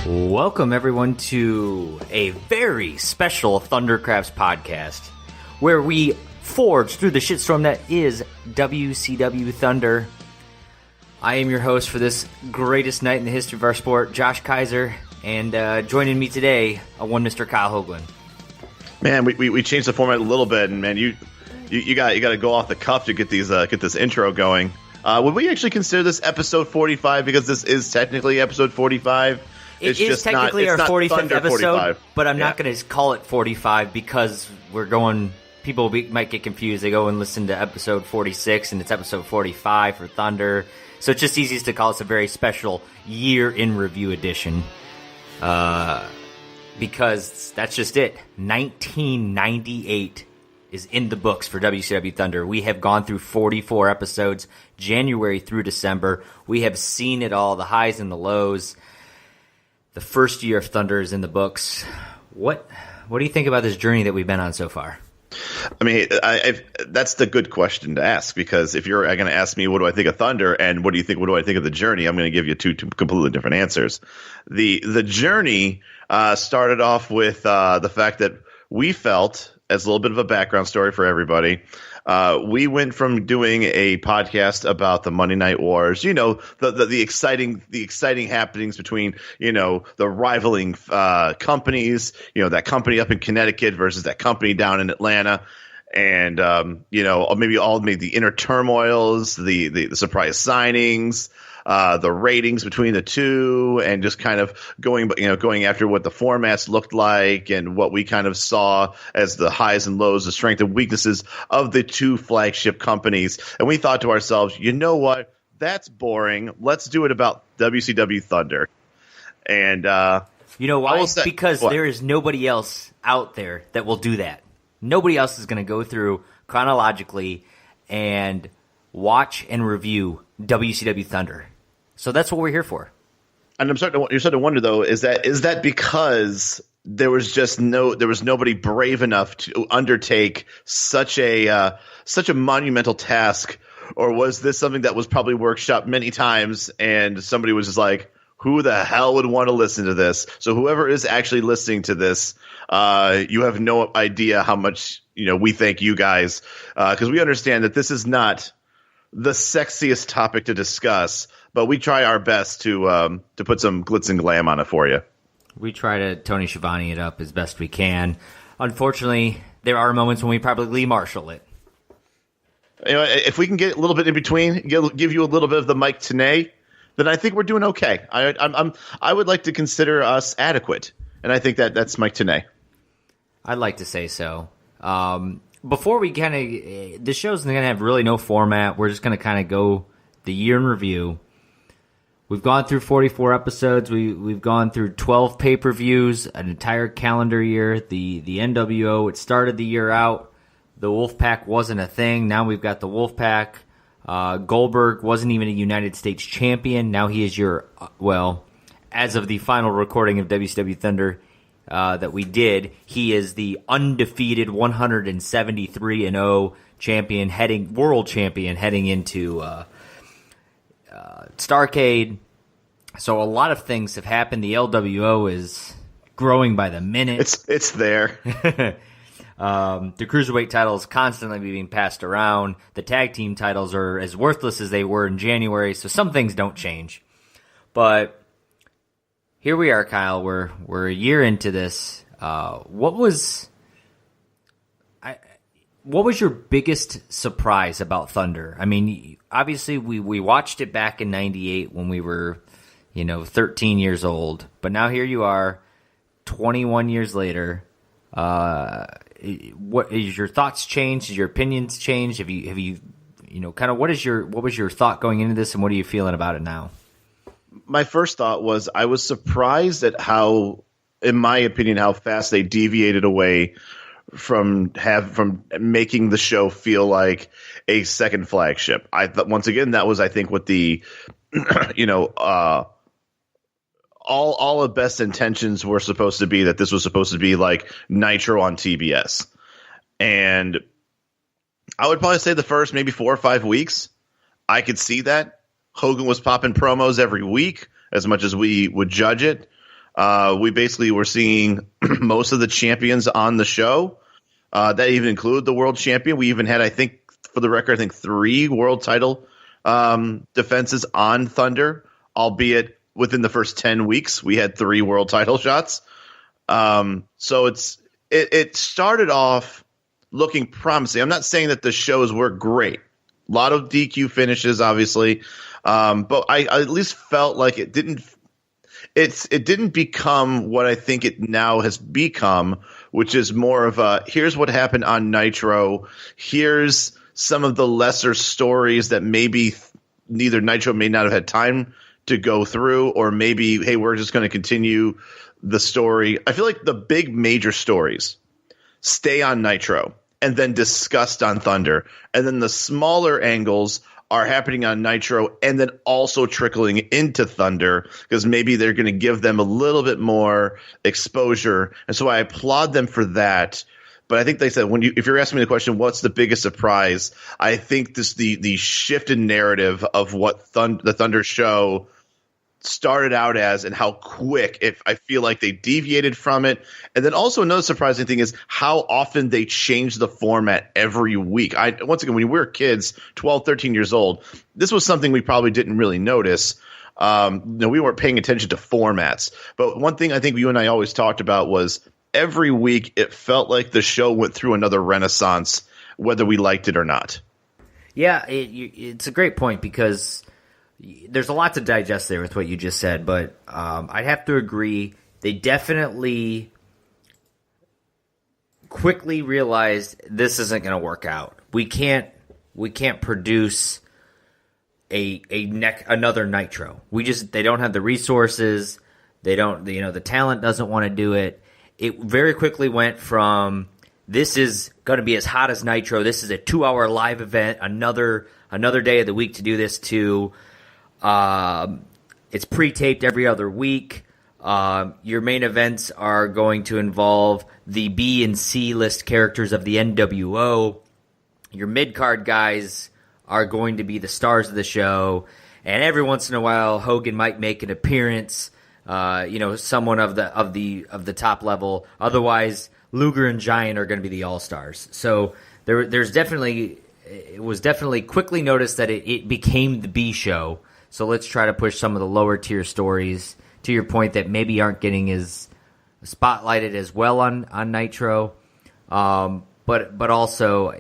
Welcome, everyone, to a very special Thundercrafts podcast, where we forge through the shitstorm that is WCW Thunder. I am your host for this greatest night in the history of our sport, Josh Kaiser, and joining me today, one Mr. Kyle Hoagland. Man, we changed the format a little bit, and man, you got to go off the cuff to get this intro going. Would we actually consider this episode 45, because this is technically episode 45? It is technically our 45th episode, 45. But I'm not going to call it 45 because people might get confused. They go and listen to episode 46, and it's episode 45 for Thunder. So it's just easiest to call this a very special year in review edition. Because that's just it. 1998 is in the books for WCW Thunder. We have gone through 44 episodes, January through December. We have seen it all, the highs and the lows. The first year of Thunder is in the books. What do you think about this journey that we've been on so far? I mean, that's the good question to ask, because if you're going to ask me what do I think of Thunder and what do I think of the journey, I'm going to give you two completely different answers. The journey started off with the fact that we felt, as a little bit of a background story for everybody, we went from doing a podcast about the Monday Night Wars, the exciting happenings between, the rivaling companies, that company up in Connecticut versus that company down in Atlanta. And, maybe all the inner turmoils, the surprise signings, the ratings between the two, and just kind of going after what the formats looked like and what we kind of saw as the highs and lows, the strengths and weaknesses of the two flagship companies. And we thought to ourselves, you know what? That's boring. Let's do it about WCW Thunder. And you know why? Because there is nobody else out there that will do that. Nobody else is going to go through chronologically and watch and review WCW Thunder. So that's what we're here for. And you're starting to wonder, though, is that because there was nobody brave enough to undertake such a monumental task, or was this something that was probably workshopped many times and somebody was just like, who the hell would want to listen to this? So whoever is actually listening to this, you have no idea how much we thank you guys, because we understand that this is not the sexiest topic to discuss, but we try our best to put some glitz and glam on it for you. We try to Tony Schiavone it up as best we can. Unfortunately, there are moments when we probably Lee Marshall it. If we can get a little bit in between, give you a little bit of the Mike Tenay, then I think we're doing okay. I would like to consider us adequate, and I think that's Mike Tenay. I'd like to say so. Before we this show's going to have really no format. We're just going to kind of go the year in review. We've gone through 44 episodes. We've gone through 12 pay-per-views, an entire calendar year. The NWO, it started the year out. The Wolfpack wasn't a thing. Now we've got the Wolfpack. Goldberg wasn't even a United States champion. Now he is as of the final recording of WCW Thunder that we did, he is the undefeated 173-0 champion, world champion, heading into Starrcade. So a lot of things have happened. The LWO is growing by the minute. It's there. The cruiserweight title is constantly being passed around. The tag team titles are as worthless as they were in January, so some things don't change. But here we are, Kyle. We're a year into this. What was your biggest surprise about Thunder? I mean, obviously we watched it back in '98 when we were, 13 years old. But now here you are, 21 years later. What is your thoughts changed? Has your opinions changed? Have you kind of what was your thought going into this, and what are you feeling about it now? My first thought was I was surprised at how, in my opinion, how fast they deviated away from making the show feel like a second flagship. I thought once again that was I think what the all of best intentions were supposed to be, that this was supposed to be like Nitro on TBS. And I would probably say the first maybe 4 or 5 weeks, I could see that. Hogan was popping promos every week as much as we would judge it. We basically were seeing most of the champions on the show. That even included the world champion. We even had, I think, for the record, 3 world title defenses on Thunder, albeit within the first 10 weeks, we had 3 world title shots. So it started off looking promising. I'm not saying that the shows were great. A lot of DQ finishes, obviously. But I at least felt like it didn't become what I think it now has become, which is more of a, here's what happened on Nitro. Here's some of the lesser stories that maybe neither Nitro may not have had time to go through, or maybe, hey, we're just going to continue the story. I feel like the big major stories stay on Nitro and then discussed on Thunder. And then the smaller angles are happening on Nitro and then also trickling into Thunder, because maybe they're going to give them a little bit more exposure. And so I applaud them for that. But I think they said, if you're asking me the question, what's the biggest surprise? I think the shift in narrative of what the Thunder show started out as, and how quick, if I feel like they deviated from it. And then also another surprising thing is how often they change the format every week. Once again, when we were kids, 12, 13 years old, this was something we probably didn't really notice. We weren't paying attention to formats. But one thing I think you and I always talked about was every week it felt like the show went through another renaissance, whether we liked it or not. Yeah, it's a great point, because there's a lot to digest there with what you just said, but I'd have to agree. They definitely quickly realized this isn't going to work out. We can't produce another Nitro. They don't have the resources. They don't, the talent doesn't want to do it. It very quickly went from, this is going to be as hot as Nitro, this is a 2-hour live event, another day of the week to do this, to it's pre-taped every other week. Your main events are going to involve the B and C list characters of the NWO. Your mid-card guys are going to be the stars of the show, and every once in a while Hogan might make an appearance. Someone of the top level. Otherwise, Luger and Giant are going to be the all-stars. So it was definitely quickly noticed that it became the B show. So let's try to push some of the lower tier stories, to your point, that maybe aren't getting as spotlighted as well on Nitro. But also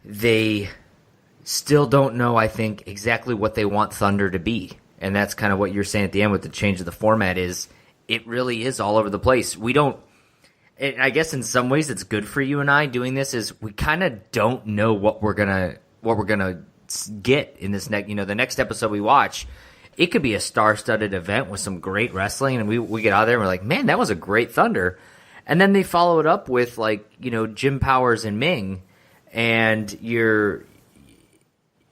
they still don't know, I think, exactly what they want Thunder to be. And that's kind of what you're saying at the end with the change of the format, is it really is all over the place. We don't, I guess in some ways it's good for you and I doing this, is we kind of don't know what we're gonna get in this the next episode we watch. It could be a star-studded event with some great wrestling, and we get out there and we're like, man, that was a great Thunder. And then they follow it up with Jim Powers and Ming, and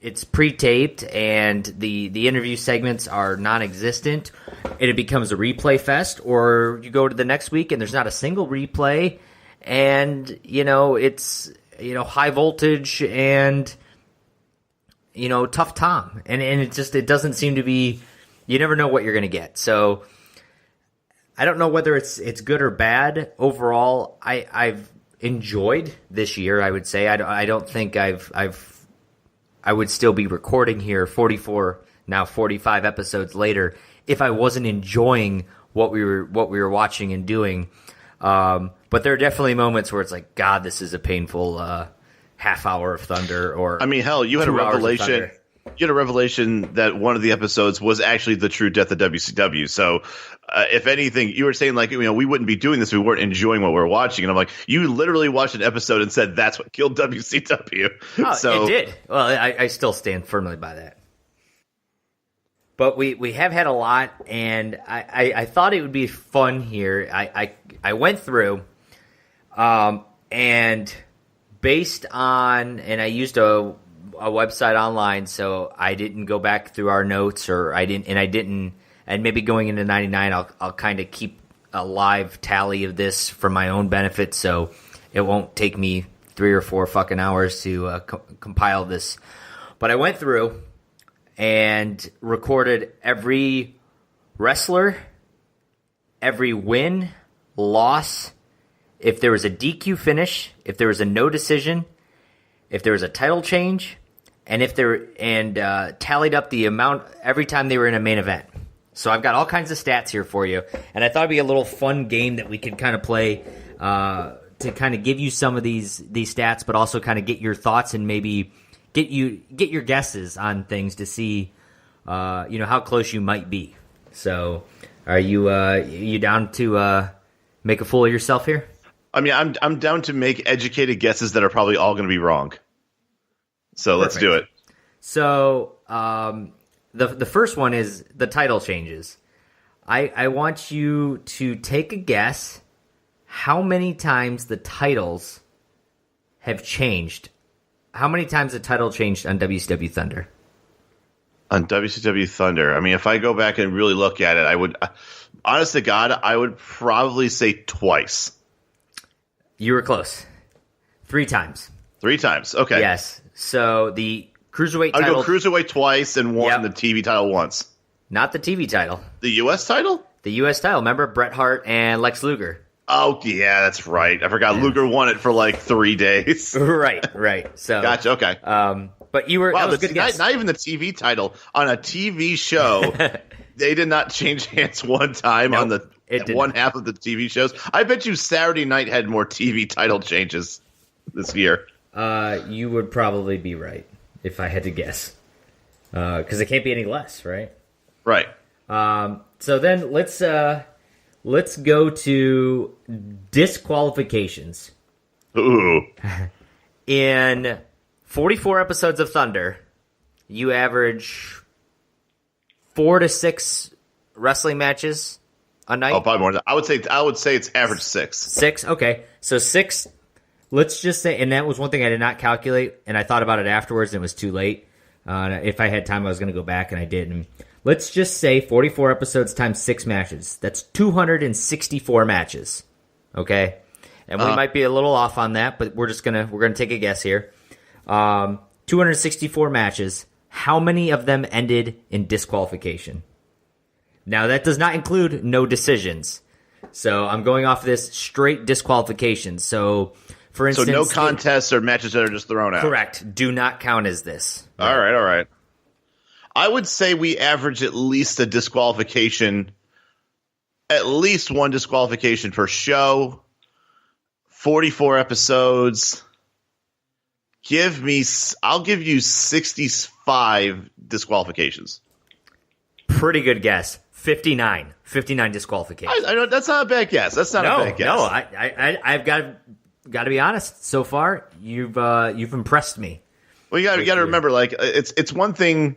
it's pre-taped, and the interview segments are non-existent, and it becomes a replay fest. Or you go to the next week and there's not a single replay, and it's high voltage and tough Tom, and it doesn't seem to be. You never know what you're going to get. So I don't know whether it's good or bad. Overall, I've enjoyed this year. I would say I don't think I would still be recording here 44, now 45 episodes later, if I wasn't enjoying what we were watching and doing. But there are definitely moments where it's like, God, this is a painful half hour of Thunder. Or I mean, hell, you had a revelation. You had a revelation that one of the episodes was actually the true death of WCW. So, if anything, you were saying we wouldn't be doing this if we weren't enjoying what we were watching. And I'm like, you literally watched an episode and said that's what killed WCW. Oh, so it did. Well, I still stand firmly by that. But we have had a lot, and I thought it would be fun here. I went through, And based on, and I used a website online, so I didn't go back through our notes, and maybe going into 99, I'll kind of keep a live tally of this for my own benefit, so it won't take me 3 or 4 fucking hours to compile this. But I went through and recorded every wrestler, every win, loss, if there was a DQ finish, if there was a no decision, if there was a title change, and tallied up the amount every time they were in a main event. So I've got all kinds of stats here for you, and I thought it'd be a little fun game that we could kind of play to kind of give you some of these stats, but also kind of get your thoughts and maybe get your guesses on things to see how close you might be. So are you down to make a fool of yourself here? I mean, I'm down to make educated guesses that are probably all going to be wrong. So Let's do it. So the first one is the title changes. I want you to take a guess how many times the titles have changed. How many times the title changed on WCW Thunder? On WCW Thunder, I mean, if I go back and really look at it, I would, honest to God, I would probably say twice. You were close. 3 times. 3 times, okay. Yes. So the Cruiserweight I'd title... go Cruiserweight twice and won the TV title once. Not the TV title. The U.S. title? The U.S. title. Remember Bret Hart and Lex Luger? Oh, yeah, that's right. I forgot Luger won it for like 3 days. Right. So gotcha, okay. But you were... Wow, that was a good guess. Not even the TV title. On a TV show, they did not change hands one time on the one half of the TV shows. I bet you Saturday Night had more TV title changes this year. You would probably be right if I had to guess. Because it can't be any less, right? Right. So then let's go to disqualifications. Ooh. In 44 episodes of Thunder, you average 4 to 6 wrestling matches a night. Oh, probably more than that. I would say it's average 6. 6? Okay. So 6, let's just say, and that was one thing I did not calculate, and I thought about it afterwards, and it was too late. If I had time, I was going to go back, and I didn't. Let's just say 44 episodes times 6 matches. That's 264 matches. Okay? And we might be a little off on that, but we're gonna take a guess here. 264 matches. How many of them ended in disqualification? Now, that does not include no decisions. So I'm going off this straight disqualifications. So, for instance... So no contests or matches that are just thrown out. Correct. Do not count as this. All right. I would say we average at least a disqualification, at least one disqualification per show. 44 episodes. I'll give you 65 disqualifications. Pretty good guess. 59 disqualifications. I know that's not a bad guess. That's not a bad guess. No, I've got to be honest. So far, you've impressed me. Well, you got to remember, like it's one thing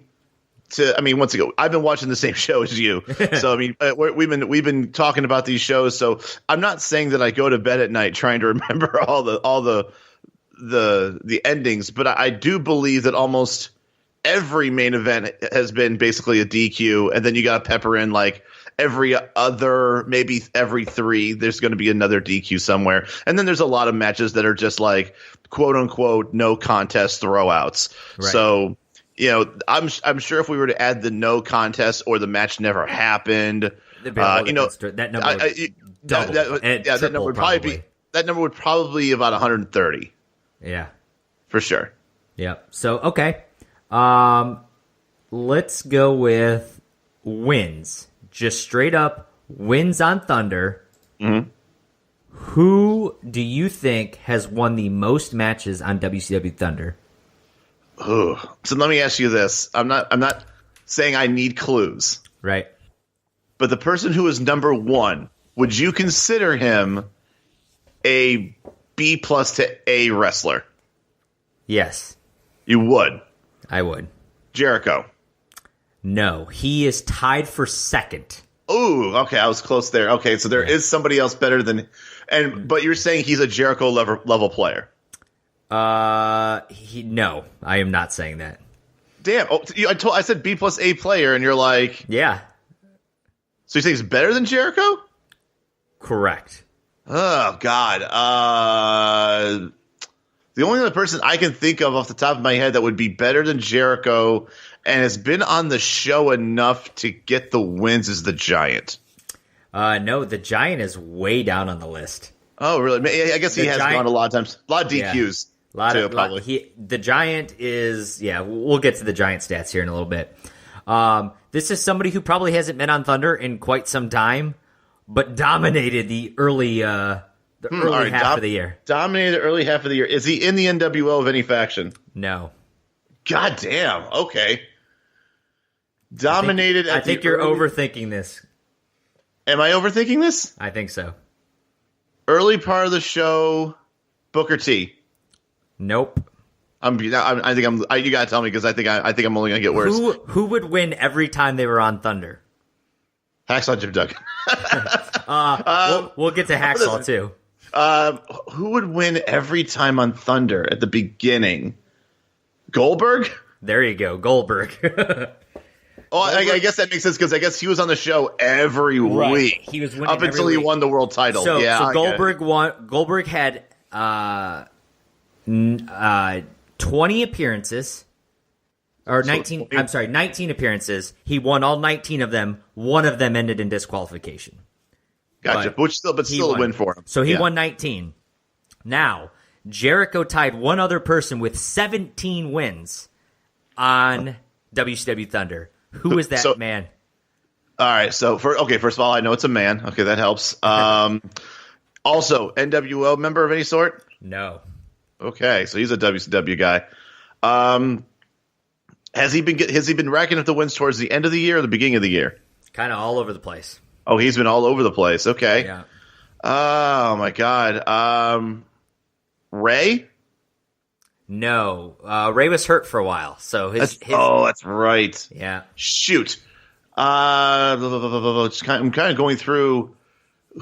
to. I mean, once again, I've been watching the same show as you, so I mean, we've been talking about these shows. So I'm not saying that I go to bed at night trying to remember all the endings, but I do believe that almost every main event has been basically a DQ, and then you got to pepper in like every other, maybe every 3, there's going to be another DQ somewhere. And then there's a lot of matches that are just like quote unquote no contest throwouts. Right. So, I'm sure if we were to add the no contest or the match never happened, that number that number would probably be about 130. Yeah. For sure. Yep. So, okay. Let's go with wins. Just straight up wins on Thunder. Mm-hmm. Who do you think has won the most matches on WCW Thunder? Ooh. So let me ask you this. I'm not saying I need clues. Right. But the person who is number 1, would you consider him a B+ to A wrestler? Yes. You would? I would. Jericho. No, he is tied for second. Ooh, okay, I was close there. Okay, so there is somebody else better than, but you're saying he's a Jericho level player. No, I am not saying that. Damn! Oh, I said B plus A player, and you're like, yeah. So you think he's better than Jericho? Correct. Oh God. The only other person I can think of off the top of my head that would be better than Jericho and has been on the show enough to get the wins is the Giant. No, the Giant is way down on the list. Oh, really? I guess he has gone a lot of times. A lot of DQs. The Giant is, we'll get to the Giant stats here in a little bit. This is somebody who probably hasn't been on Thunder in quite some time, but dominated the early half of the year. Dominated the early half of the year. Is he in the NWO of any faction? No. God damn. Okay. Dominated. I think you're overthinking this. Am I overthinking this? I think so. Early part of the show, Booker T. Nope. You gotta tell me because I think I'm only gonna get worse. Who would win every time they were on Thunder? Hacksaw Jim Duggan. We'll get to Hacksaw too. Who would win every time on Thunder at the beginning? Goldberg? There you go, Goldberg. I guess that makes sense because I guess he was on the show every week. He was winning up until he won the world title. So Goldberg won. Goldberg had 20 appearances, or 19. I'm sorry, 19 appearances. He won all 19 of them. One of them ended in disqualification. Gotcha, but still a win for him. So he won 19. Now Jericho tied one other person with 17 wins on WCW Thunder. Who is that man? All right. So first of all, I know it's a man. Okay, that helps. Also, NWO member of any sort? No. Okay, so he's a WCW guy. Has he been racking up the wins towards the end of the year or the beginning of the year? Kind of all over the place. Oh, he's been all over the place. Okay. Yeah. Oh my God. Ray? No, Ray was hurt for a while, so his. Oh, that's right. Yeah. Shoot. I'm kind of going through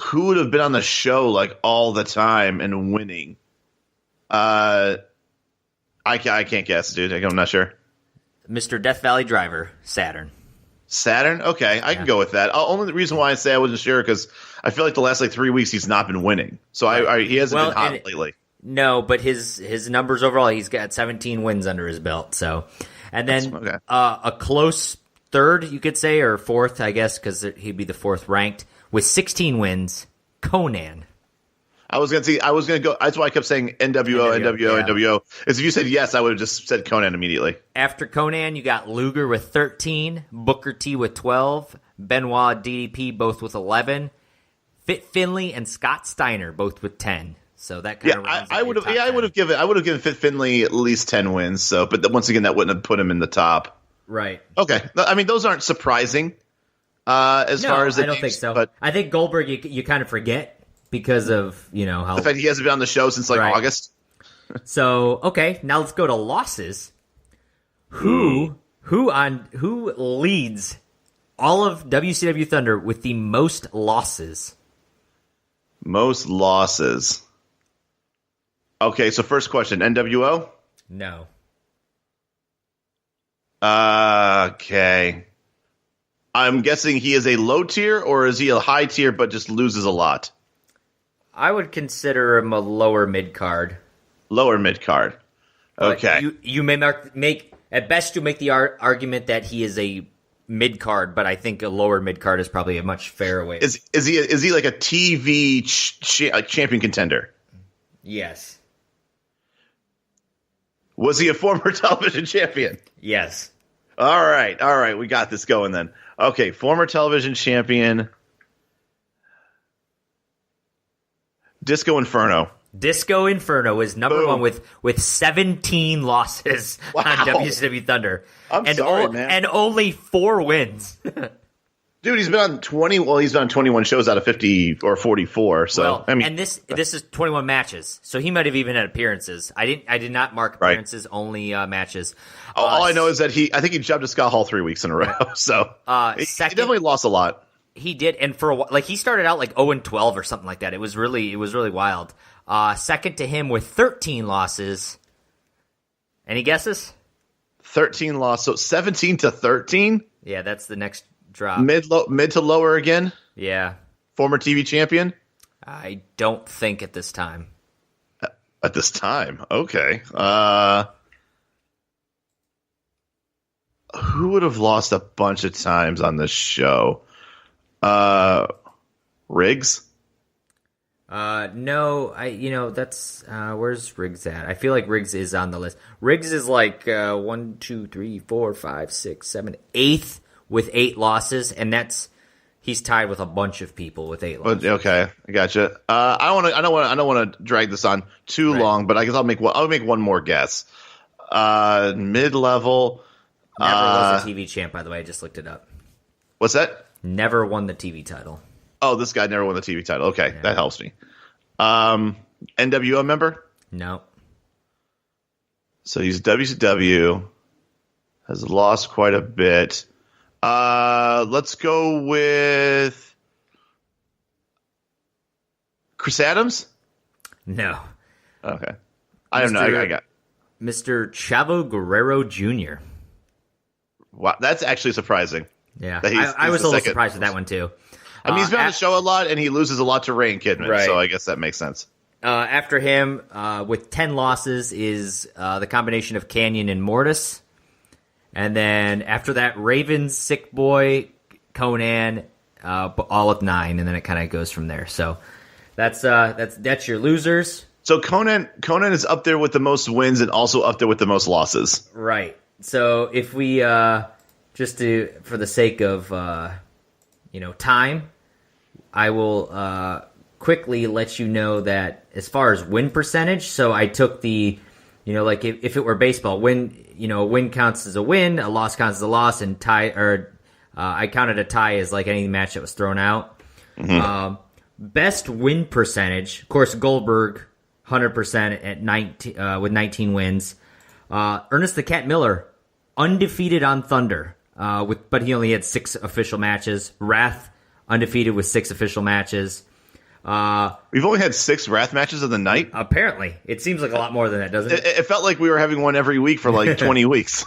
who would have been on the show like all the time and winning. I can't guess, dude. I'm not sure. Mr. Death Valley Driver, Saturn. Saturn? Okay, I can go with that. Only the reason why I say I wasn't sure because I feel like the last 3 weeks he's not been winning, so he hasn't been hot lately. No, but his numbers overall, he's got 17 wins under his belt. So, and then a close third, you could say, or fourth, I guess, because he'd be the fourth ranked with 16 wins. Conan. I was gonna go. That's why I kept saying NWO. As if you said yes, I would have just said Conan immediately. After Conan, you got Luger with 13, Booker T with 12, Benoit, DDP both with 11, Fit Finlay and Scott Steiner both with 10. So that kind of I would have given Fit Finlay at least 10 wins. So, but once again, that wouldn't have put him in the top. Right. Okay. I mean, those aren't surprising. Far as I don't think so. But I think Goldberg, you kind of forget because of how the fact he hasn't been on the show since August. So okay, now let's go to losses. Who leads all of WCW Thunder with the most losses? Most losses. Okay, so first question, NWO? No. Okay. I'm guessing he is a low tier, or is he a high tier but just loses a lot? I would consider him a lower mid card. Lower mid card. Okay. You may make at best you make the argument that he is a mid card, but I think a lower mid card is probably a much fairer way. Is he like a TV champion contender? Yes. Was he a former television champion? Yes. All right. We got this going then. Okay, former television champion. Disco Inferno. Disco Inferno is number one with 17 losses on WCW Thunder. Man. And only 4 wins. Dude, he's been on 20. Well, he's been on 21 shows out of 50 or 44. So and this is 21 matches. So he might have even had appearances. I did not mark appearances, only matches. All I know is that I think he jumped to Scott Hall 3 weeks in a row. So he definitely lost a lot. He did, and for a while, like he started out like 0-12 or something like that. It was really wild. Second to him with 13 losses. Any guesses? 13 loss, so 17-13. Yeah, that's the next drop. Mid to lower again. Yeah. Former TV champion. I don't think at this time. At this time, okay. Who would have lost a bunch of times on this show? Riggs? No, that's where's Riggs at? I feel like Riggs is on the list. Riggs is like 1, 2, 3, 4, 5, 6, 7, 8th with 8 losses, and he's tied with a bunch of people with 8 losses. Okay, I gotcha. I don't want to drag this on too long, but I guess I'll make one more guess. Mid-level. Never was a TV champ, by the way. I just looked it up. What's that? Never won the TV title. Oh, this guy never won the TV title. Okay, that helps me. NWO member? No. So he's WCW. Has lost quite a bit. Let's go with Chris Adams? No. Okay. I don't know. I got Mr. Chavo Guerrero Jr. Wow, that's actually surprising. Yeah, I was a little surprised with that one too. I mean, he's been on the show a lot, and he loses a lot to Ray and Kidman, right. So I guess that makes sense. After him, with 10 losses, is the combination of Canyon and Mortis. And then after that, Ravens, Sick Boy, Conan, all of 9, and then it kind of goes from there. So that's your losers. So Conan is up there with the most wins and also up there with the most losses. Right. So if we for the sake of time, I will quickly let you know that as far as win percentage. So I took the, like if it were baseball, a win counts as a win, a loss counts as a loss, and I counted a tie as like any match that was thrown out. Mm-hmm. Best win percentage, of course, Goldberg, 100% at 19 with 19 wins. Ernest the Cat Miller, undefeated on Thunder, but he only had 6 official matches. Wrath, undefeated with 6 official matches. We've only had 6 Wrath matches of the night? Apparently. It seems like a lot more than that, doesn't it? It felt like we were having one every week for like 20 weeks.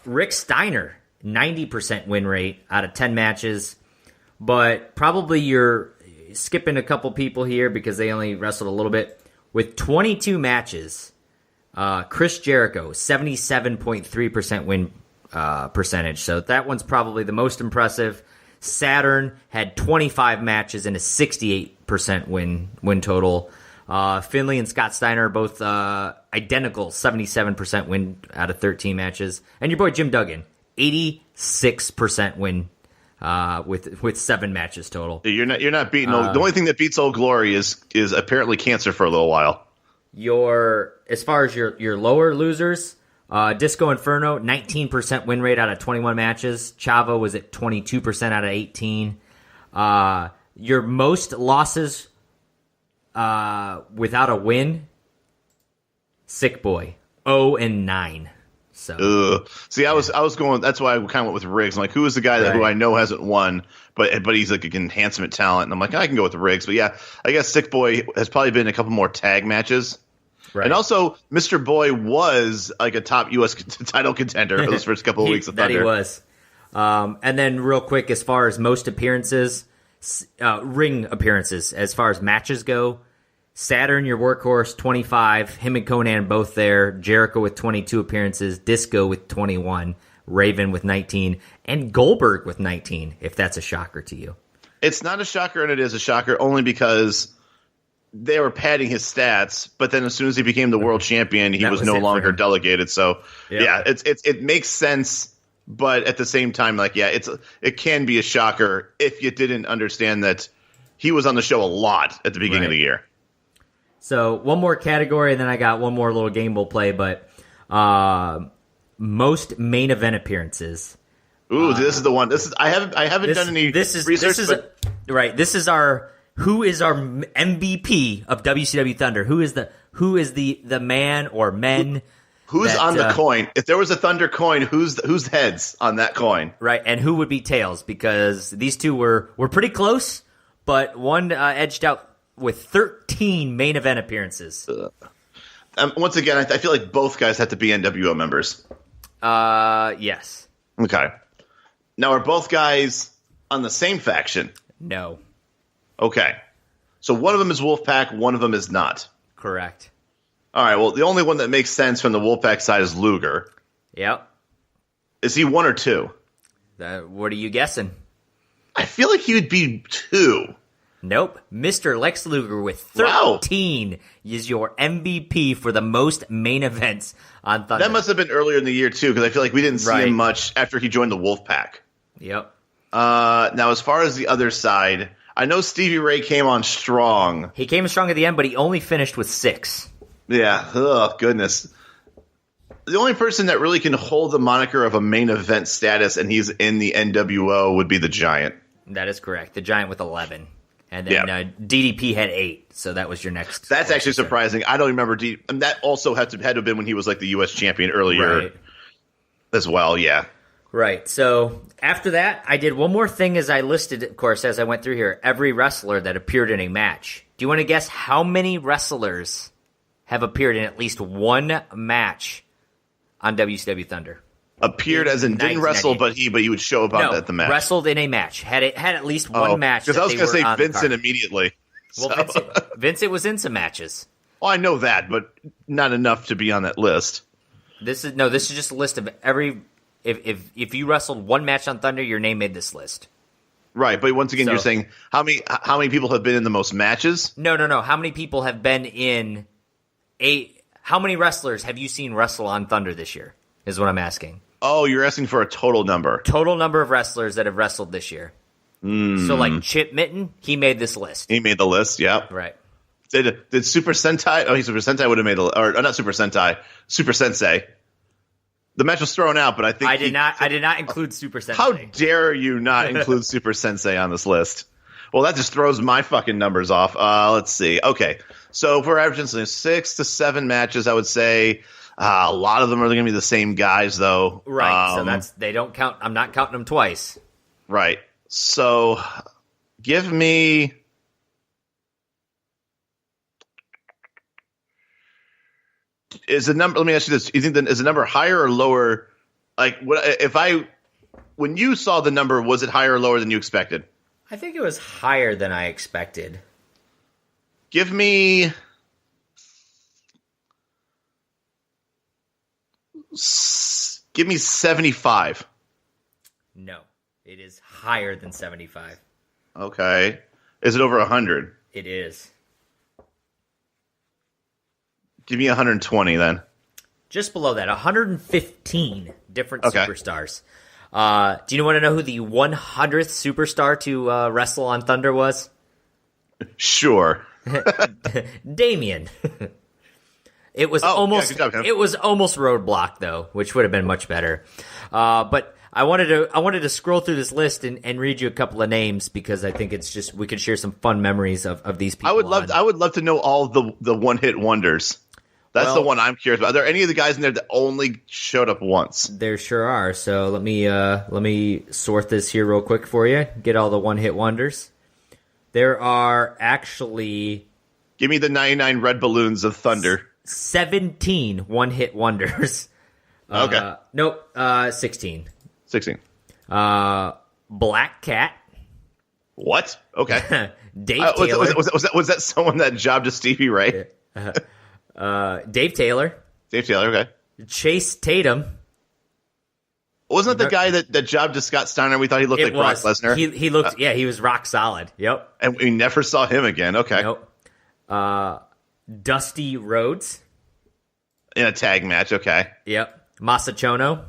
Rick Steiner, 90% win rate out of 10 matches. But probably you're skipping a couple people here because they only wrestled a little bit. With 22 matches, Chris Jericho, 77.3% win percentage. So that one's probably the most impressive. Saturn had 25 matches and a 68% win total. Finley and Scott Steiner are both identical, 77% win out of 13 matches. And your boy Jim Duggan, 86% win with 7 matches total. You're not beating. The only thing that beats Old Glory is apparently cancer for a little while. As far as your lower losers, Disco Inferno, 19% win rate out of 21 matches. Chavo was at 22% out of 18. Your most losses without a win, Sick Boy, 0-9. So see, I was going. That's why I kind of went with Riggs. I'm like, who is the guy who I know hasn't won, but he's like an enhancement talent, and I'm like, I can go with Riggs. But yeah, I guess Sick Boy has probably been a couple more tag matches. Right. And also, Mr. Boy was like a top U.S. title contender for those first couple of weeks of Thunder. That he was. And then real quick, as far as most appearances, ring appearances, as far as matches go, Saturn, your workhorse, 25. Him and Conan both there. Jericho with 22 appearances. Disco with 21. Raven with 19. And Goldberg with 19, if that's a shocker to you. It's not a shocker, and it is a shocker only because they were padding his stats, but then as soon as he became the world champion, he was no longer delegated. So yeah, it makes sense, but at the same time, like it can be a shocker if you didn't understand that he was on the show a lot at the beginning of the year. So one more category, and then I got one more little game we'll play. But most main event appearances. Ooh, this is the one. I haven't done any research. This is our. Who is our MVP of WCW Thunder? Who is the man or men Who's on the coin? If there was a Thunder coin, who's heads on that coin? Right, and who would be tails? Because these two were pretty close, but one edged out with 13 main event appearances. Once again, I feel like both guys have to be NWO members. Yes. Okay. Now, are both guys on the same faction? No. Okay. So one of them is Wolfpack, one of them is not. Correct. All right, well, the only one that makes sense from the Wolfpack side is Luger. Yep. Is he 1 or 2? What are you guessing? I feel like he would be 2. Nope. Mr. Lex Luger with 13 is your MVP for the most main events on Thunder. That must have been earlier in the year, too, because I feel like we didn't see him much after he joined the Wolfpack. Yep. Now, as far as the other side, I know Stevie Ray came on strong. He came strong at the end, but he only finished with 6. Yeah. Oh, goodness. The only person that really can hold the moniker of a main event status and he's in the NWO would be the Giant. That is correct. The Giant with 11. And then DDP had 8, so that was your next. That's actually surprising. I don't remember and that also had to have been when he was like the U.S. champion earlier as well, yeah. Right. So after that, I did one more thing as I listed, of course, as I went through here, every wrestler that appeared in a match. Do you want to guess how many wrestlers have appeared in at least one match on WCW Thunder? Appeared as in didn't wrestle, but he would show about at the match. Wrestled in a match. Had at least one match. Because I was going to say Vincent immediately. Well, Vincent was in some matches. Well, I know that, but not enough to be on that list. This is just a list of every. If you wrestled one match on Thunder, your name made this list. Right, but once again, you're saying how many people have been in the most matches? No. How many people have been in how many wrestlers have you seen wrestle on Thunder this year? Is what I'm asking. Oh, you're asking for a total number. Total number of wrestlers that have wrestled this year. So, like Chip Mitten, he made this list. He made the list, yep. Right. Did Super Sentai? Oh, Super Sentai would have made or not Super Sentai, Super Sensei. The match was thrown out, but I think I did not include Super Sensei. How dare you not include Super Sensei on this list? Well, that just throws my fucking numbers off. Let's see. Okay, so if we're averaging 6 to 7 matches, I would say a lot of them are going to be the same guys, though. Right. So they don't count. I'm not counting them twice. Right. So give me. Is the number? Let me ask you this: you think is the number higher or lower? Like, when you saw the number, was it higher or lower than you expected? I think it was higher than I expected. Give me 75. No, it is higher than 75. Okay, is it over 100? It is. Give me 120 then. Just below that, 115 different superstars. Do you want to know who the 100th superstar to wrestle on Thunder was? Sure. Damien. It was almost Roadblock though, which would have been much better. But I wanted to scroll through this list and read you a couple of names because I think it's just we could share some fun memories of these people. I would love to know all the one-hit wonders. That's the one I'm curious about. Are there any of the guys in there that only showed up once? There sure are. So let me sort this here real quick for you. Get all the one-hit wonders. There are actually... Give me the 99 red balloons of Thunder. 17 one-hit wonders. Okay. Nope, 16. 16. Black Cat. What? Okay. Dave Taylor. Was that someone that jobbed to Stevie Ray? Dave Taylor. Dave Taylor, okay. Chase Tatum. Wasn't that the guy that jobbed to Scott Steiner? We thought he looked like Brock Lesnar. He looked, he was rock solid. Yep. And we never saw him again. Okay. Nope. Dusty Rhodes. In a tag match, okay. Yep. Masachono.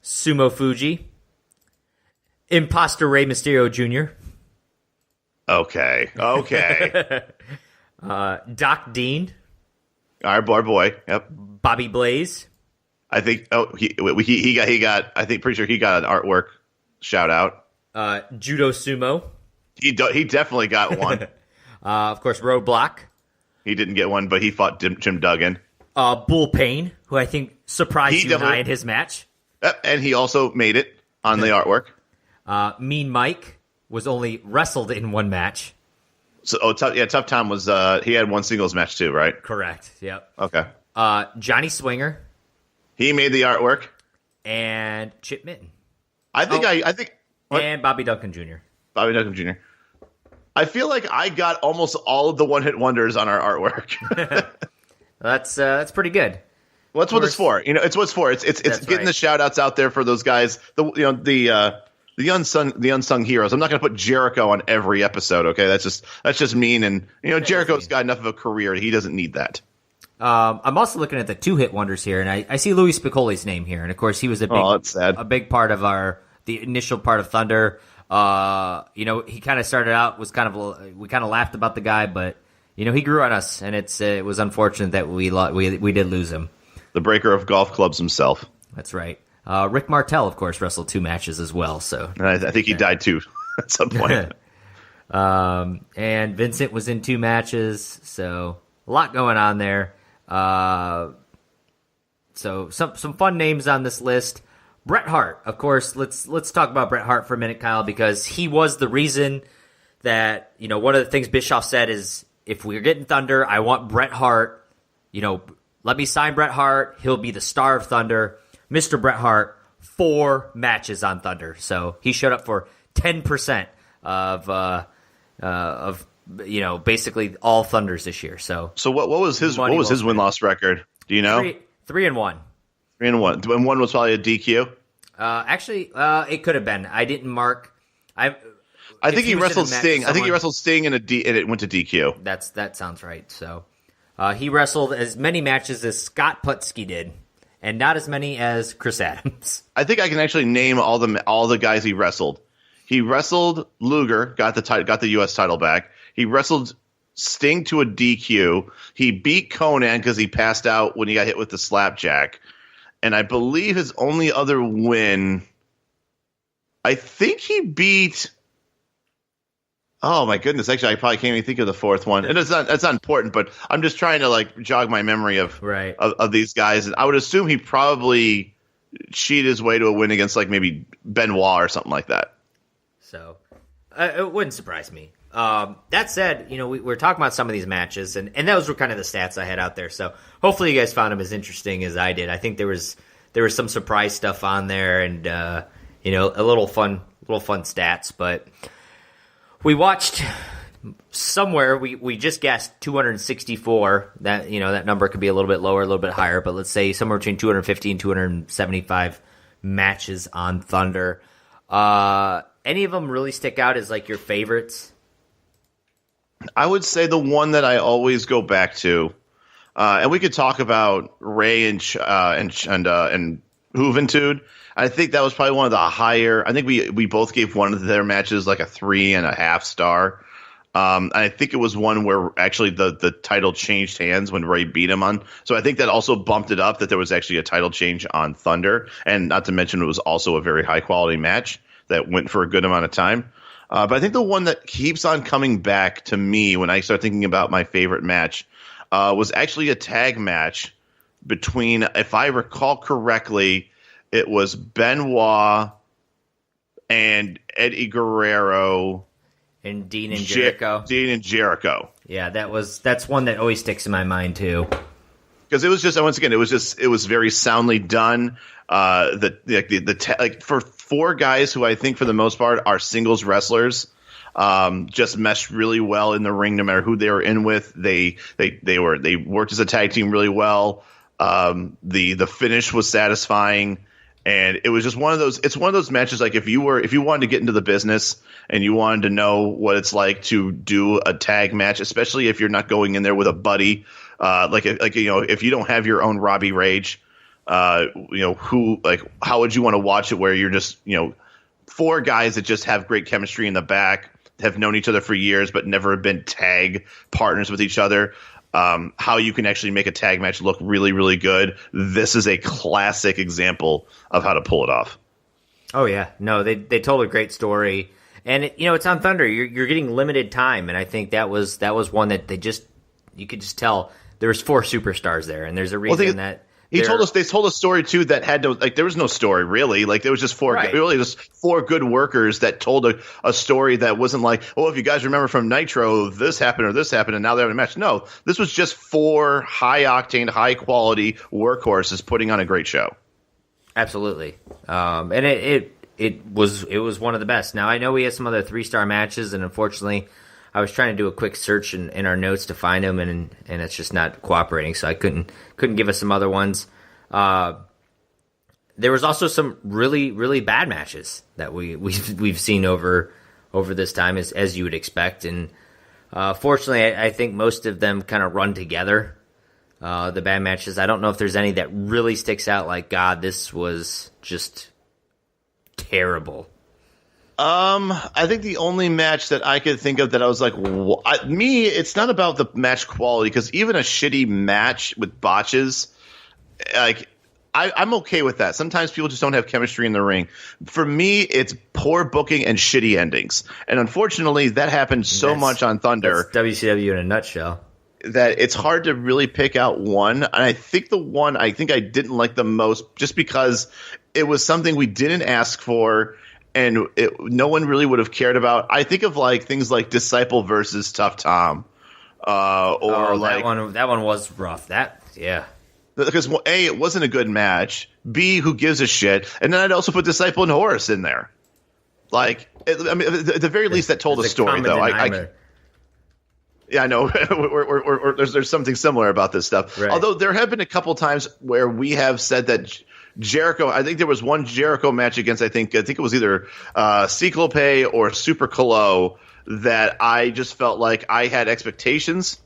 Sumo Fuji. Imposter Rey Mysterio Jr. Okay. Doc Dean. Our boy. Yep. Bobby Blaze. I think. Oh, he got. I think pretty sure he got an artwork shout out. Judo Sumo. He definitely got one. Of course, Roadblock. He didn't get one, but he fought Jim Duggan. Bull Payne, who I think surprised you and I in his match. And he also made it on the artwork. Mean Mike was only wrestled in one match. So, Tough Tom was, he had one singles match too, right? Correct, yep. Okay. Johnny Swinger. He made the artwork. And Chip Mitten. I think. What? And Bobby Duncan Jr. Bobby Duncan Jr. I feel like I got almost all of the one-hit wonders on our artwork. That's pretty good. Well, that's what it's for. It's what it's for. It's getting the shout-outs out there for those guys. The unsung heroes. I'm not going to put Jericho on every episode. Okay, that's just mean. And Jericho's got enough of a career. He doesn't need that. I'm also looking at the two-hit wonders here, and I see Louis Spiccoli's name here, and of course he was a big part of the initial part of Thunder. He kind of started out we kind of laughed about the guy, but he grew on us, and it was unfortunate that we did lose him. The breaker of golf clubs himself. That's right. Rick Martel, of course, wrestled 2 matches as well. So and I think he died too at some point. And Vincent was in 2 matches, so a lot going on there. So some fun names on this list. Bret Hart, of course. Let's talk about Bret Hart for a minute, Kyle, because he was the reason that one of the things Bischoff said is, if we're getting Thunder, I want Bret Hart. Let me sign Bret Hart. He'll be the star of Thunder. Mr. Bret Hart, 4 matches on Thunder, so he showed up for 10% of basically all Thunders this year. So what was his win-loss record? Do you know? 3-1. 3-1. And one was probably a DQ. Actually, it could have been. I didn't mark. I think he wrestled Sting. I think he wrestled Sting and it went to DQ. That sounds right. So he wrestled as many matches as Scott Putski did, and not as many as Chris Adams. I think I can actually name all the guys he wrestled. He wrestled Luger, got the U.S. title back. He wrestled Sting to a DQ. He beat Conan because he passed out when he got hit with the slapjack. And I believe his only other win, I think he beat. Oh my goodness! Actually, I probably can't even think of the fourth one. And that's not important, but I'm just trying to jog my memory of these guys. And I would assume he probably cheated his way to a win against maybe Benoit or something like that. So it wouldn't surprise me. That said, we're talking about some of these matches, and those were kind of the stats I had out there. So hopefully you guys found them as interesting as I did. I think there was some surprise stuff on there, and a little fun stats. But we watched somewhere. We just guessed 264. That that number could be a little bit lower, a little bit higher, but let's say somewhere between 250 and 275 matches on Thunder. Any of them really stick out as your favorites? I would say the one that I always go back to, and we could talk about Ray and Juventud. I think that was probably one of the higher. I think we both gave one of their matches a 3.5 star. I think it was one where actually the title changed hands when Ray beat him on. So I think that also bumped it up that there was actually a title change on Thunder, and not to mention it was also a very high quality match that went for a good amount of time. But I think the one that keeps on coming back to me when I start thinking about my favorite match was actually a tag match between, if I recall correctly, it was Benoit and Eddie Guerrero and Dean and Jericho. Yeah, that's one that always sticks in my mind too. Because it was just, once again, it was very soundly done. For 4 guys who I think for the most part are singles wrestlers, just meshed really well in the ring. No matter who they were in with, they worked as a tag team really well. The finish was satisfying, and it was just one of those. It's one of those matches if you wanted to get into the business and you wanted to know what it's like to do a tag match, especially if you're not going in there with a buddy, if you don't have your own Robbie Rage. How would you want to watch it where you're just 4 guys that just have great chemistry in the back, have known each other for years but never been tag partners with each other, how you can actually make a tag match look really, really good. This is a classic example of how to pull it off. Oh yeah, no, they told a great story, and it's on Thunder. You're getting limited time, and I think that was one that you could just tell there was 4 superstars there, and there's a reason that. They told a story too that had no, like, there was no story really. Like, there was just really just 4 good workers that told a story that wasn't like, oh, if you guys remember from Nitro, this happened or this happened, and now they're having a match. No, this was just 4 high octane, high quality workhorses putting on a great show. Absolutely, and it was one of the best. Now I know we had some other 3-star matches, and unfortunately, I was trying to do a quick search in our notes to find them, and it's just not cooperating. So I couldn't give us some other ones. There was also some really, really bad matches that we've seen over this time, as you would expect. And fortunately, I think most of them kind of run together. The bad matches. I don't know if there's any that really sticks out. Like, God, this was just terrible. I think the only match that I could think of that I was like, it's not about the match quality, because even a shitty match with botches, like, I'm okay with that. Sometimes people just don't have chemistry in the ring. For me, it's poor booking and shitty endings. And unfortunately, that happened so much on Thunder. That's WCW in a nutshell. That it's hard to really pick out one. And I think the one I didn't like the most, just because it was something we didn't ask for, and no one really would have cared about. I think of like things like Disciple versus Tough Tom, that one was rough. Because A, it wasn't a good match. B, who gives a shit? And then I'd also put Disciple and Horace in there. Like, at the very least, that told a story, though. Yeah, I know. There's something similar about this stuff. Right. Although there have been a couple times where we have said that Jericho, I think there was one Jericho match against, I think it was either Cyclope or Super Colo, that I just felt like I had expectations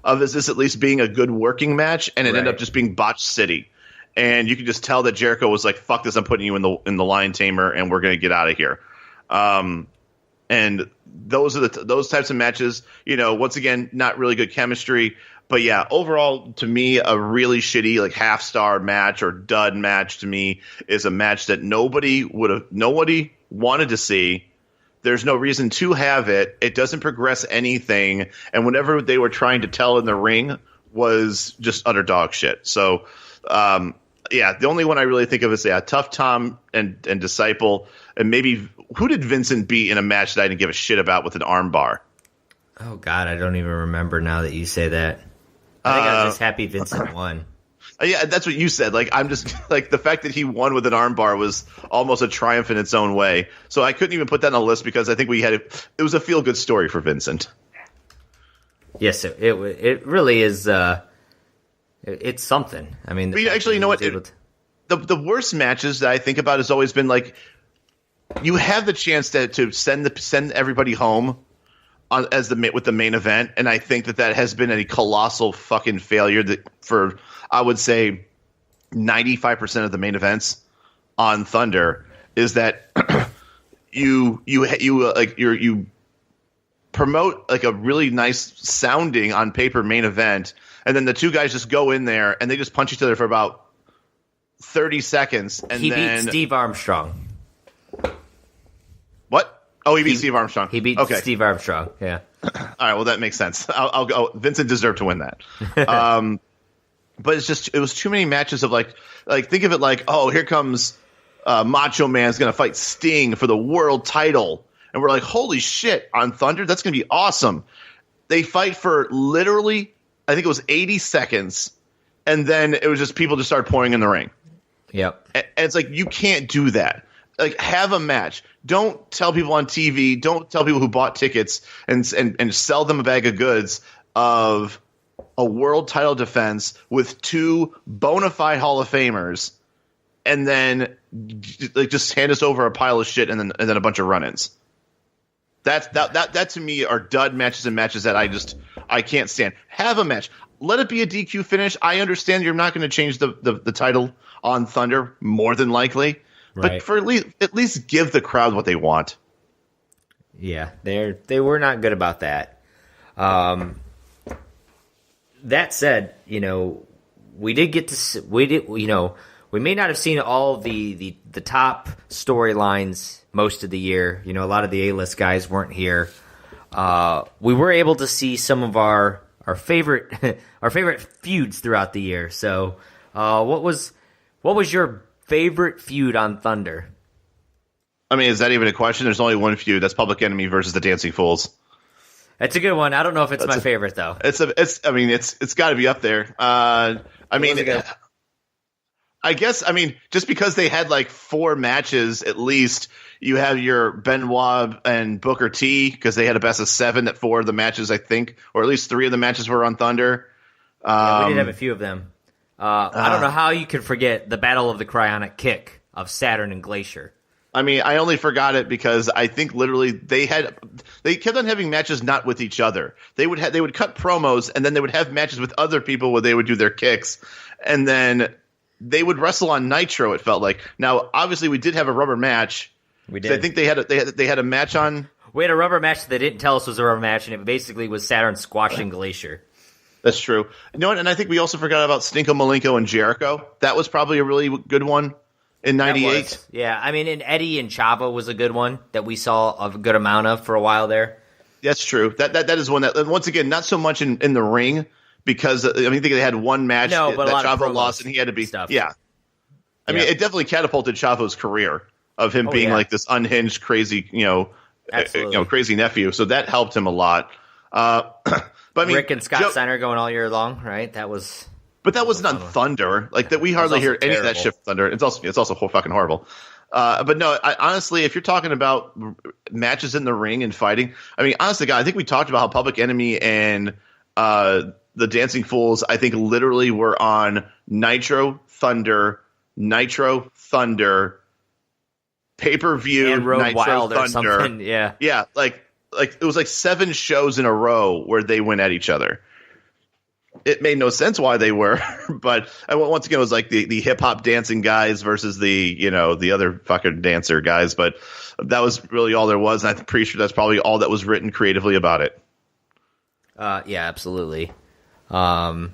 of this at least being a good working match, and it ended up just being Botch City. And you could just tell that Jericho was like, fuck this, I'm putting you in the Lion Tamer, and we're going to get out of here. And those are those types of matches, once again, not really good chemistry. But yeah, overall, to me, a really shitty, like, half-star match or dud match to me is a match that nobody wanted to see. There's no reason to have it. It doesn't progress anything. And whatever they were trying to tell in the ring was just utter dog shit. So, the only one I really think of is, Tough Tom and Disciple. And maybe, who did Vincent beat in a match that I didn't give a shit about with an arm bar? Oh, God, I don't even remember now that you say that. I think I was just happy Vincent won. Yeah, that's what you said. Like, I'm just like, the fact that he won with an armbar was almost a triumph in its own way. So I couldn't even put that on the list because I think it was a feel good story for Vincent. Yes, it really is. It's something. I mean, actually, you know what? The worst matches that I think about has always been like, you have the chance to send everybody home with the main event, and I think that has been a colossal fucking failure for, I would say, 95% of the main events on Thunder, is that you promote like a really nice sounding on paper main event, and then the two guys just go in there and they just punch each other for about 30 seconds, and he beat Steve Armstrong. What? Oh, he beat Steve Armstrong. He beat Steve Armstrong. Yeah. All right. Well, that makes sense. I'll go. Vincent deserved to win that. But it was too many matches of like think of it like, oh, here comes Macho Man's going to fight Sting for the world title, and we're like, holy shit, on Thunder, that's going to be awesome. They fight for literally, I think it was 80 seconds, and then it was just people just started pouring in the ring. Yep. And it's like, you can't do that. Like, have a match. Don't tell people on TV. Don't tell people who bought tickets and sell them a bag of goods of a world title defense with 2 bona fide Hall of Famers, and then like just hand us over a pile of shit and then a bunch of run-ins. That to me are dud matches and matches that I can't stand. Have a match. Let it be a DQ finish. I understand you're not going to change the title on Thunder, more than likely. But for at least give the crowd what they want. Yeah, they were not good about that. That said, we did get to we may not have seen all the top storylines most of the year. A lot of the A-list guys weren't here. We were able to see some of our our favorite our favorite feuds throughout the year. So, what was your favorite feud on Thunder? I mean, is that even a question? There's only one feud. That's Public Enemy versus the Dancing Fools. That's a good one. I don't know if it's my favorite though. It's got to be up there. I guess just because they had like 4 matches at least. You have your Benoit and Booker T because they had a best of 7 that 4 of the matches, I think, or at least 3 of the matches were on Thunder. Yeah, we did have a few of them. I don't know how you could forget the Battle of the Cryonic Kick of Saturn and Glacier. I mean, I only forgot it because I think literally they kept on having matches not with each other. They would cut promos and then they would have matches with other people where they would do their kicks, and then they would wrestle on Nitro. It felt like. Now, obviously, we did have a rubber match. We did. I think they had a match on. We had a rubber match that they didn't tell us was a rubber match, and it basically was Saturn squashing Glacier. That's true. You know what? And I think we also forgot about Stinko Malenko and Jericho. That was probably a really good one in '98. Yeah, I mean, and Eddie and Chavo was a good one that we saw a good amount of for a while there. That's true. That is one that, once again, not so much in the ring because I think they had one match that Chavo lost and he had to be stuff. Yeah. I mean, it definitely catapulted Chavo's career of him being like this unhinged, crazy, crazy nephew. So that helped him a lot. But I mean, Rick and Scott Steiner going all year long, right? That was. But that wasn't on Thunder. Like that, we hardly hear any of that shit from Thunder. It's also fucking horrible. But no, honestly, if you're talking about matches in the ring and fighting, I mean, honestly, God, I think we talked about how Public Enemy and the Dancing Fools, I think, literally were on Nitro, Thunder, pay-per-view, and Road Nitro, Wild Thunder. Or something. Yeah, like it was like 7 shows in a row where they went at each other. It made no sense why they were, but once again, it was like the hip hop dancing guys versus the other fucking dancer guys. But that was really all there was, and I'm pretty sure that's probably all that was written creatively about it. Yeah, absolutely. I'm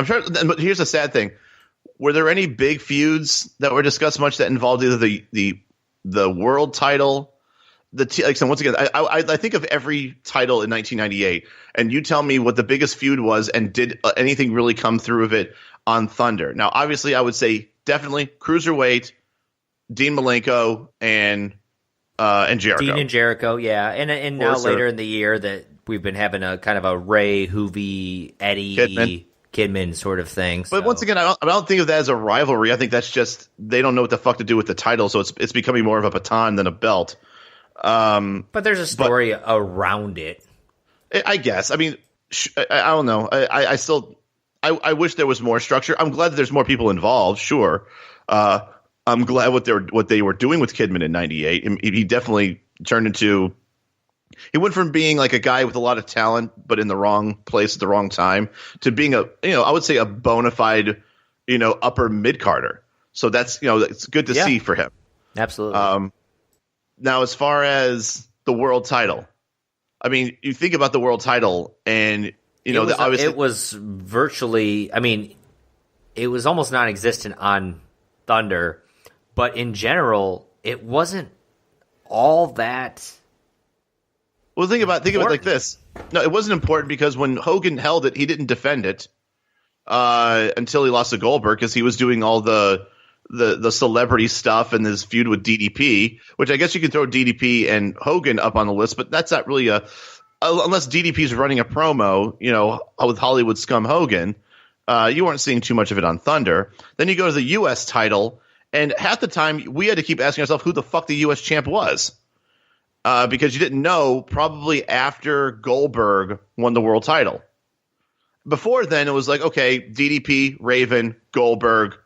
sure. But here's the sad thing: were there any big feuds that were discussed much that involved either the world title? Once again, I think of every title in 1998, and you tell me what the biggest feud was, and did anything really come through of it on Thunder? Now, obviously, I would say definitely Cruiserweight, Dean Malenko, and Jericho. Dean and Jericho, yeah, and now later in the year that we've been having a kind of a Ray, Hoovy, Eddie, Kidman sort of thing. But once again, I don't think of that as a rivalry. I think that's just they don't know what the fuck to do with the title, so it's becoming more of a baton than a belt. But there's a story around it. I guess. I mean, I don't know. I wish there was more structure. I'm glad that there's more people involved. Sure. I'm glad what they were doing with Kidman in '98. He definitely turned into. He went from being like a guy with a lot of talent, but in the wrong place at the wrong time, to being I would say a bona fide, upper mid carder. So that's it's good to see for him. Absolutely. Now, as far as the world title, I mean, you think about the world title, and obviously it was virtually. I mean, it was almost non-existent on Thunder, but in general, it wasn't all that. Well, think about it like this. No, it wasn't important because when Hogan held it, he didn't defend it until he lost to Goldberg because he was doing all the celebrity stuff and his feud with DDP, which I guess you can throw DDP and Hogan up on the list, but that's not really unless DDP's running a promo, with Hollywood scum Hogan, you weren't seeing too much of it on Thunder. Then you go to the U.S. title, and half the time we had to keep asking ourselves who the fuck the U.S. champ was. Because you didn't know probably after Goldberg won the world title. Before then, it was like, okay, DDP, Raven, Goldberg,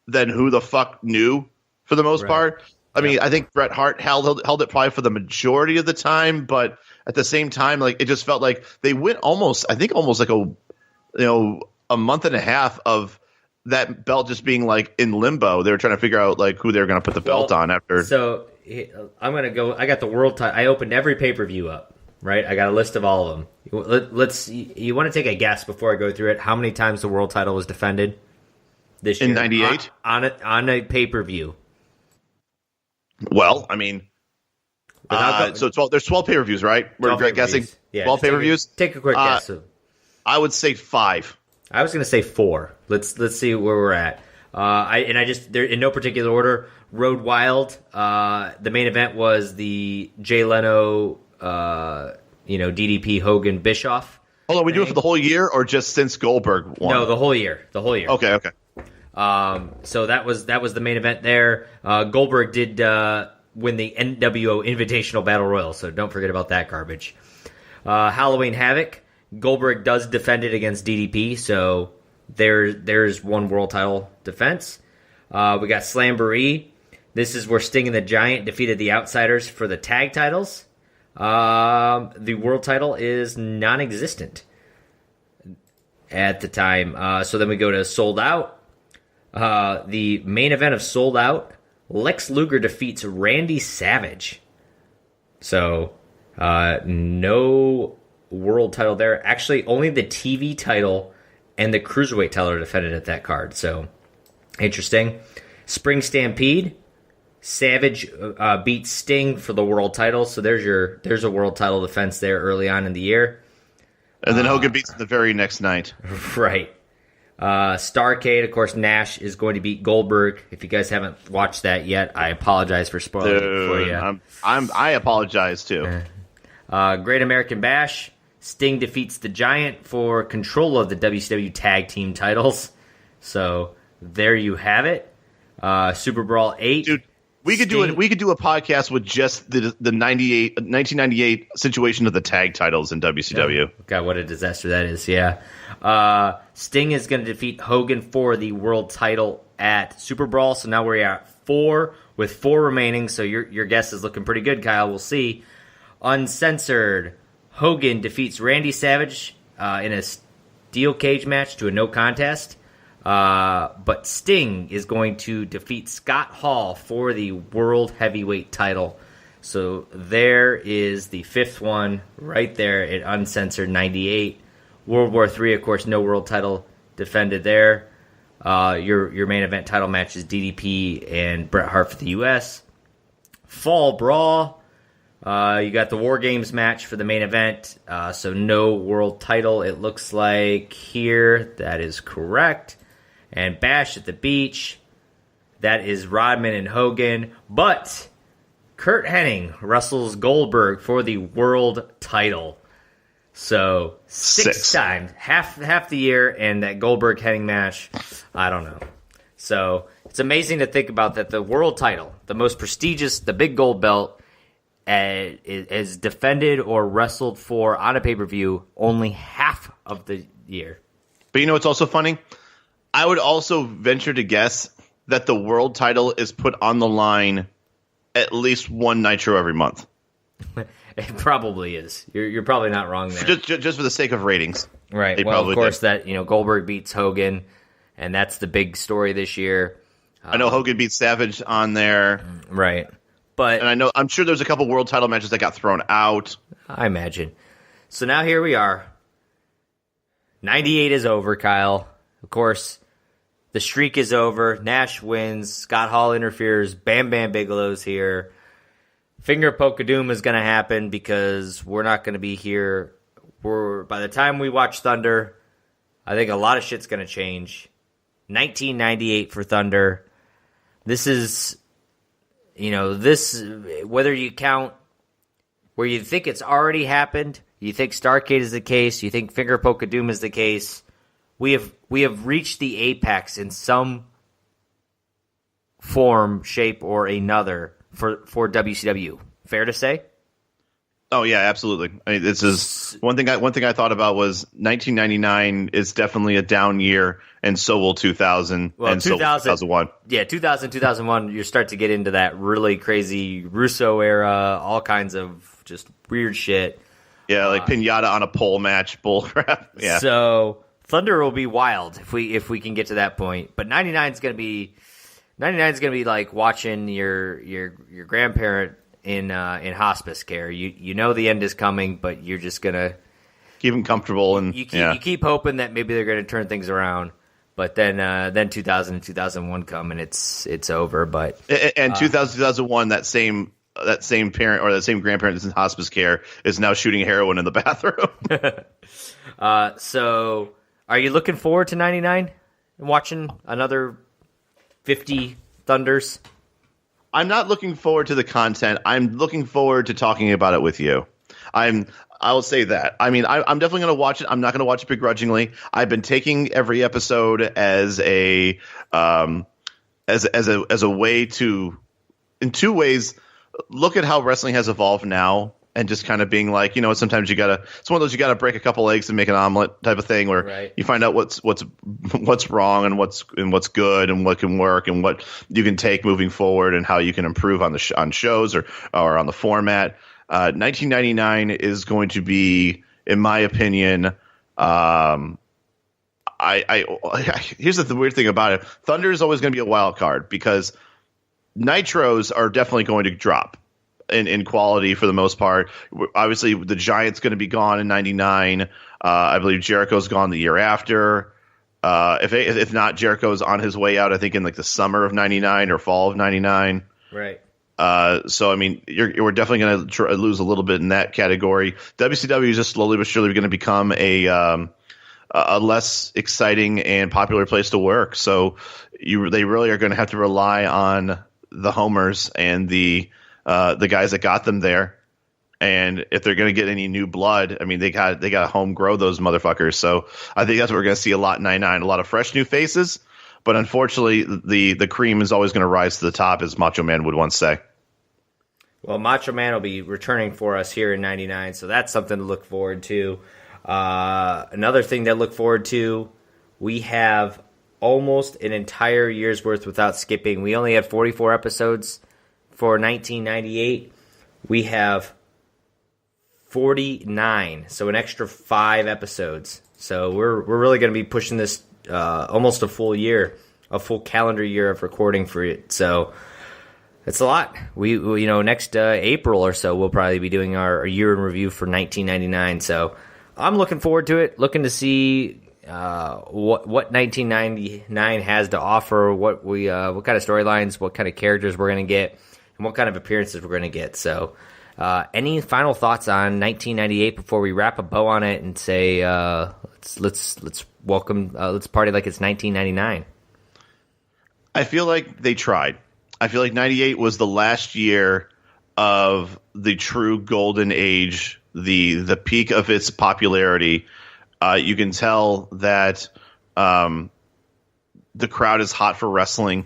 then who the fuck knew for the most part? I mean, I think Bret Hart held it probably for the majority of the time, but at the same time, like it just felt like they went almost like a month and a half of that belt just being like in limbo. They were trying to figure out like who they were going to put the belt on after. So I'm going to go. I got the world title. I opened every pay-per-view up, right? I got a list of all of them. You want to take a guess before I go through it? How many times the world title was defended this year? In '98? On a pay-per-view. Well, I mean, so 12, there's 12 pay-per-views, right? We're guessing 12 pay-per-views. Take a quick guess. I would say 5. I was going to say 4. Let's see where we're at. I just there in no particular order. Road Wild. The main event was the Jay Leno, DDP Hogan Bischoff. Hold on, we do it for the whole year or just since Goldberg won? No, the whole year. The whole year. Okay. So that was the main event there. Goldberg did win the NWO Invitational Battle Royal, so don't forget about that garbage. Halloween Havoc. Goldberg does defend it against DDP, so there's one world title defense. We got Slamboree. This is where Sting and the Giant defeated the Outsiders for the tag titles. The world title is non-existent at the time. So then we go to Sold Out. The main event of Sold Out, Lex Luger defeats Randy Savage. So no world title there. Actually, only the TV title and the Cruiserweight title are defended at that card. So interesting. Spring Stampede. Savage beats Sting for the world title, so there's a world title defense there early on in the year. And then Hogan beats him the very next night. Right. Starrcade, of course, Nash is going to beat Goldberg. If you guys haven't watched that yet, I apologize for spoiling it for you. I apologize too. Great American Bash. Sting defeats the Giant for control of the WCW Tag Team titles. So there you have it. Super Brawl 8. Dude, we could do a podcast with just the 1998 situation of the tag titles in WCW. Oh, God, what a disaster that is! Yeah, Sting is going to defeat Hogan for the world title at Super Brawl. So now we're at 4 with 4 remaining. So your guess is looking pretty good, Kyle. We'll see. Uncensored, Hogan defeats Randy Savage in a steel cage match to a no contest. But Sting is going to defeat Scott Hall for the World Heavyweight title. So there is the 5th one right there at Uncensored 98. World War III, of course, no world title defended there. Your main event title match is DDP and Bret Hart for the U.S. Fall Brawl. You got the War Games match for the main event. So no world title, it looks like here. That is correct. And Bash at the Beach, that is Rodman and Hogan. But Kurt Hennig wrestles Goldberg for the world title. So 6 times, half the year, and that Goldberg-Hennig match, I don't know. So it's amazing to think about that the world title, the most prestigious, the big gold belt, is defended or wrestled for on a pay-per-view only half of the year. But you know what's also funny? I would also venture to guess that the world title is put on the line at least one Nitro every month. It probably is. You're probably not wrong there. Just for the sake of ratings. Right. Well, of course, that Goldberg beats Hogan, and that's the big story this year. I know Hogan beats Savage on there. Right. And I'm sure there's a couple world title matches that got thrown out. I imagine. So now here we are. 98 is over, Kyle. Of course, the streak is over. Nash wins. Scott Hall interferes. Bam Bam Bigelow's here. Finger poke of doom is going to happen because we're not going to be here. By the time we watch Thunder, I think a lot of shit's going to change. 1998 for Thunder. This is, whether you count where you think it's already happened, you think Starrcade is the case, you think Finger poke of doom is the case, we have reached the apex in some form, shape, or another for WCW. Fair to say? Oh yeah, absolutely. I mean, this is one thing I thought about was 1999 is definitely a down year, and so will 2000 and 2001. Yeah, 2001. You start to get into that really crazy Russo era, all kinds of just weird shit. Yeah, like pinata on a pole match, bullcrap. Yeah. So Thunder will be wild if we can get to that point. But 99 is gonna be like watching your grandparent in hospice care. You know the end is coming, but you're just gonna keep them comfortable, and you keep hoping that maybe they're gonna turn things around. But then 2000 and 2001 come and it's over. But 2001, that same that same parent or that same grandparent that's in hospice care is now shooting heroin in the bathroom. So are you looking forward to 99 and watching another 50 Thunders? I'm not looking forward to the content. I'm looking forward to talking about it with you. I'll say that. I mean, I'm definitely going to watch it. I'm not going to watch it begrudgingly. I've been taking every episode as a way to, in two ways, look at how wrestling has evolved now, and just kind of being like, sometimes it's one of those you gotta break a couple eggs and make an omelet type of thing, where you find out what's wrong and what's good and what can work and what you can take moving forward and how you can improve on on shows or on the format. 1999 is going to be, in my opinion, here's the weird thing about it. Thunder is always going to be a wild card because Nitros are definitely going to drop in quality for the most part. Obviously, the Giant's going to be gone in 99. I believe Jericho's gone the year after. If not, Jericho's on his way out, I think, in like the summer of 99 or fall of 99. Right. So, I mean, we're definitely going to lose a little bit in that category. WCW is just slowly but surely going to become a less exciting and popular place to work. So they really are going to have to rely on the homers and the guys that got them there. And if they're going to get any new blood, I mean, they got to home grow those motherfuckers. So I think that's what we're going to see a lot in 99, a lot of fresh new faces. But unfortunately, the cream is always going to rise to the top, as Macho Man would once say. Well, Macho Man will be returning for us here in 99, so that's something to look forward to. Another thing to look forward to, we have almost an entire year's worth without skipping. We only had 44 episodes for 1998. We have 49, so an extra 5 episodes. So we're really going to be pushing this almost a full year, a full calendar year of recording for it. So it's a lot. We next April or so, we'll probably be doing our year in review for 1999. So I'm looking forward to it, looking to see what 1999 has to offer, what kind of storylines, what kind of characters we're going to get, and what kind of appearances we're going to get. So any final thoughts on 1998 before we wrap a bow on it and say let's welcome, let's party like it's 1999? I feel like they tried. I feel like 98 was the last year of the true golden age, the peak of its popularity. You can tell that the crowd is hot for wrestling.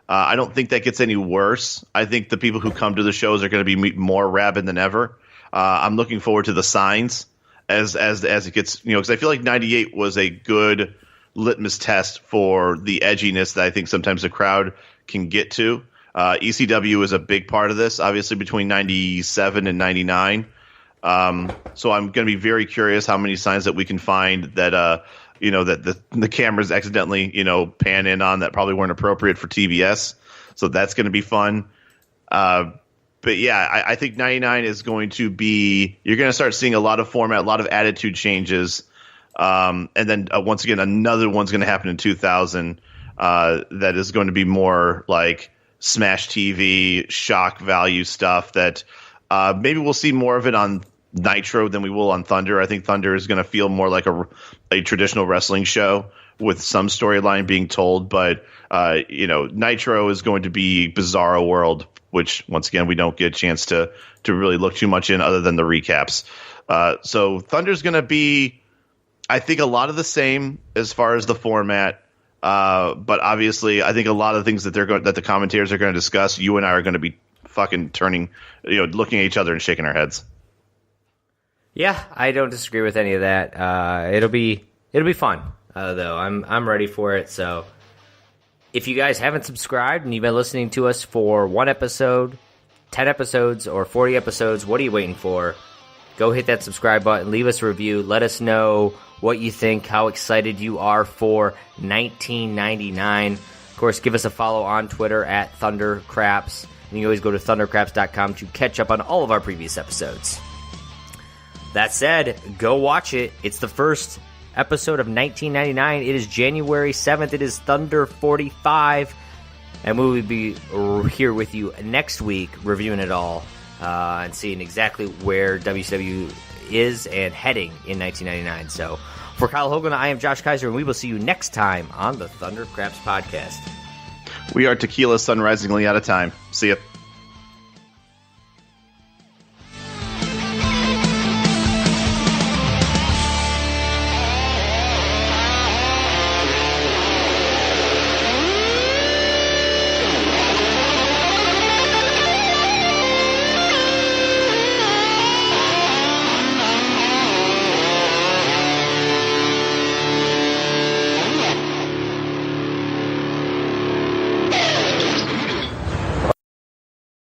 I don't think that gets any worse. I think the people who come to the shows are going to be more rabid than ever. I'm looking forward to the signs as it gets, because I feel like 98 was a good litmus test for the edginess that I think sometimes the crowd can get to. ECW is a big part of this, obviously, between 97 and 99. So I'm going to be very curious how many signs that we can find that that the cameras accidentally pan in on that probably weren't appropriate for TBS. So that's going to be fun. But yeah, I think 99 is going to be, you're going to start seeing a lot of format, a lot of attitude changes. And then once again, another one's going to happen in 2000 that is going to be more like Smash TV, shock value stuff that maybe we'll see more of it on Nitro than we will on Thunder. I think Thunder is going to feel more like a traditional wrestling show with some storyline being told. But, Nitro is going to be Bizarro World, which, once again, we don't get a chance to really look too much in other than the recaps. So Thunder's going to be, I think, a lot of the same as far as the format. But obviously, I think a lot of things that that the commentators are going to discuss, you and I are going to be fucking turning, looking at each other and shaking our heads. Yeah, I don't disagree with any of that. It'll be fun, though. I'm ready for it. So if you guys haven't subscribed and you've been listening to us for 1 episode, 10 episodes, or 40 episodes, what are you waiting for? Go hit that subscribe button, leave us a review, let us know what you think, how excited you are for 1999. Of course, give us a follow on Twitter at ThunderCraps. And you can always go to thundercraps.com to catch up on all of our previous episodes. That said, go watch it. It's the first episode of 1999. It is January 7th. It is Thunder 45. And we will be here with you next week reviewing it all and seeing exactly where WCW is and heading in 1999. So for Kyle Hogan, I am Josh Kaiser, and we will see you next time on the Thunder Craps Podcast. We are Tequila Sun Risingly out of time. See ya.